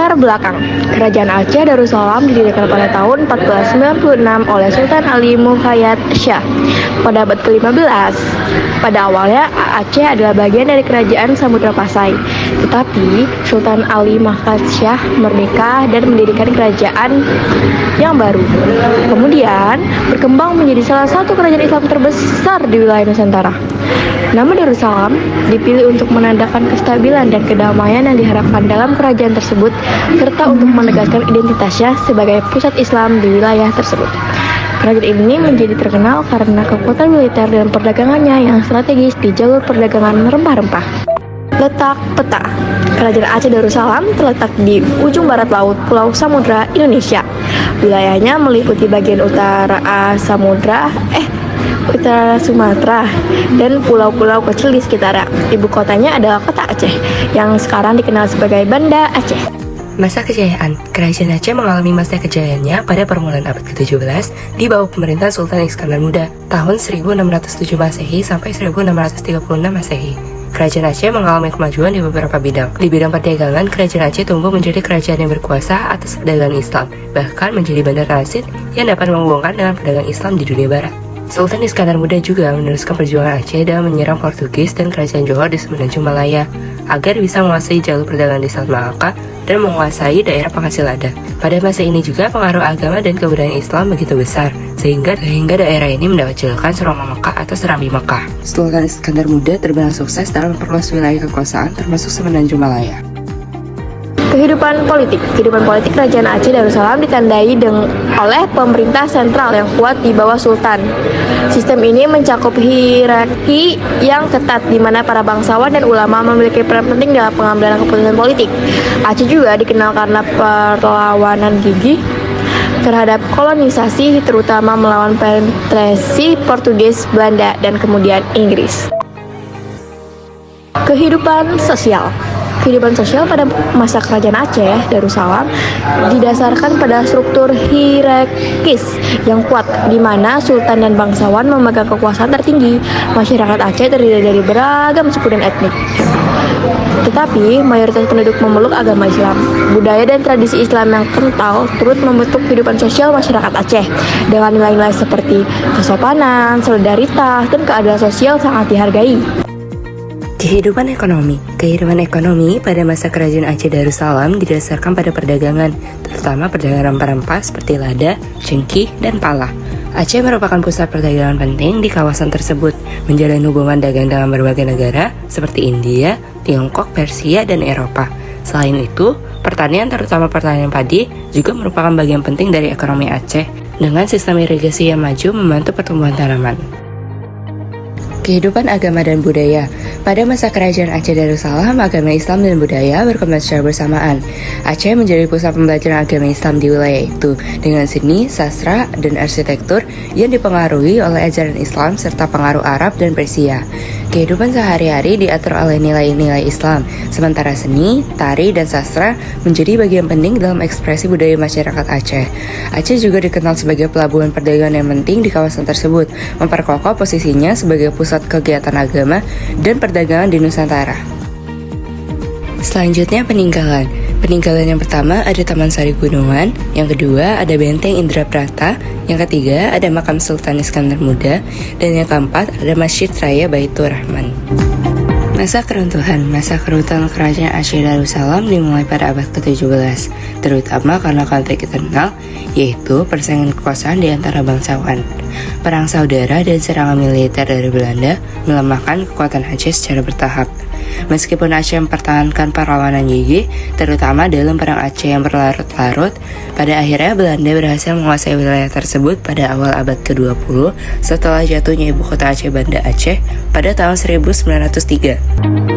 Latar belakang, Kerajaan Aceh Darussalam didirikan pada tahun 1496 oleh Sultan Ali Muhayyad Shah pada abad ke-15. Pada awalnya Aceh adalah bagian dari Kerajaan Samudra Pasai, tetapi Sultan Ali Muhayyad Shah merdeka dan mendirikan kerajaan yang baru. Kemudian berkembang menjadi salah satu kerajaan Islam terbesar di wilayah Nusantara. Nama Darussalam dipilih untuk menandakan kestabilan dan kedamaian yang diharapkan dalam kerajaan tersebut, serta untuk menegaskan identitasnya sebagai pusat Islam di wilayah tersebut. Kerajaan ini menjadi terkenal karena kekuatan militer dan perdagangannya yang strategis di jalur perdagangan rempah-rempah. Letak peta, Kerajaan Aceh Darussalam terletak di ujung barat laut Pulau Samudra, Indonesia. Wilayahnya meliputi bagian utara Sumatera dan pulau-pulau kecil di sekitarnya. Ibu kotanya adalah kota Aceh, yang sekarang dikenal sebagai Banda Aceh. Masa kejayaan, Kerajaan Aceh mengalami masa kejayaannya pada permulaan abad ke-17 di bawah pemerintahan Sultan Iskandar Muda tahun 1607 Masehi sampai 1636 Masehi. Kerajaan Aceh mengalami kemajuan di beberapa bidang. Di bidang perdagangan, Kerajaan Aceh tumbuh menjadi kerajaan yang berkuasa atas perdagangan Islam, bahkan menjadi bandar transit yang dapat menghubungkan dengan pedagang Islam di dunia barat. Sultan Iskandar Muda juga meneruskan perjuangan Aceh dalam menyerang Portugis dan Kerajaan Johor di Semenanjung Malaya agar bisa menguasai jalur perdagangan di Selat Malaka dan menguasai daerah penghasil lada. Pada masa ini juga pengaruh agama dan kebudayaan Islam begitu besar sehingga daerah ini mendapat julukan Surama Mekah atau Serambi Mekah. Sultan Iskandar Muda terbilang sukses dalam memperluas wilayah kekuasaan termasuk Semenanjung Malaya. Kehidupan politik Kerajaan Aceh Darussalam ditandai oleh pemerintah sentral yang kuat di bawah Sultan. Sistem ini mencakup hierarki yang ketat di mana para bangsawan dan ulama memiliki peran penting dalam pengambilan keputusan politik. Aceh juga dikenal karena perlawanan gigih terhadap kolonisasi, terutama melawan penetrasi Portugis, Belanda, dan kemudian Inggris. Kehidupan sosial pada masa Kerajaan Aceh Darussalam didasarkan pada struktur hierarkis yang kuat, di mana sultan dan bangsawan memegang kekuasaan tertinggi. Masyarakat Aceh terdiri dari beragam suku dan etnik, tetapi mayoritas penduduk memeluk agama Islam. Budaya dan tradisi Islam yang kental turut membentuk kehidupan sosial masyarakat Aceh dengan nilai-nilai seperti kesopanan, solidaritas, dan keadilan sosial sangat dihargai. Kehidupan ekonomi pada masa Kerajaan Aceh Darussalam didasarkan pada perdagangan, terutama perdagangan rempah-rempah seperti lada, cengkih, dan pala. Aceh merupakan pusat perdagangan penting di kawasan tersebut, menjalin hubungan dagang dengan berbagai negara seperti India, Tiongkok, Persia, dan Eropa. Selain itu, pertanian terutama pertanian padi juga merupakan bagian penting dari ekonomi Aceh, dengan sistem irigasi yang maju membantu pertumbuhan tanaman. Kehidupan agama dan budaya. Pada masa Kerajaan Aceh Darussalam, agama Islam dan budaya berkembang secara bersamaan. Aceh menjadi pusat pembelajaran agama Islam di wilayah itu, dengan seni, sastra, dan arsitektur yang dipengaruhi oleh ajaran Islam serta pengaruh Arab dan Persia. Kehidupan sehari-hari diatur oleh nilai-nilai Islam, sementara seni, tari, dan sastra menjadi bagian penting dalam ekspresi budaya masyarakat Aceh. Aceh juga dikenal sebagai pelabuhan perdagangan yang penting di kawasan tersebut, memperkokoh posisinya sebagai pusat kegiatan agama dan perdagangan di Nusantara. Selanjutnya peninggalan yang pertama ada Taman Sari Gunungan, yang kedua ada Benteng Indraprata, yang ketiga ada Makam Sultan Iskandar Muda, dan yang keempat ada Masjid Raya Baitur Rahman. Masa keruntuhan Kerajaan Aceh Darussalam dimulai pada abad ke-17, terutama karena konflik internal, yaitu persaingan kekuasaan di antara bangsawan. Perang saudara dan serangan militer dari Belanda melemahkan kekuatan Aceh secara bertahap. Meskipun Aceh mempertahankan perlawanan gigih, terutama dalam perang Aceh yang berlarut-larut, pada akhirnya Belanda berhasil menguasai wilayah tersebut pada awal abad ke-20 setelah jatuhnya ibu kota Aceh Banda Aceh pada tahun 1903.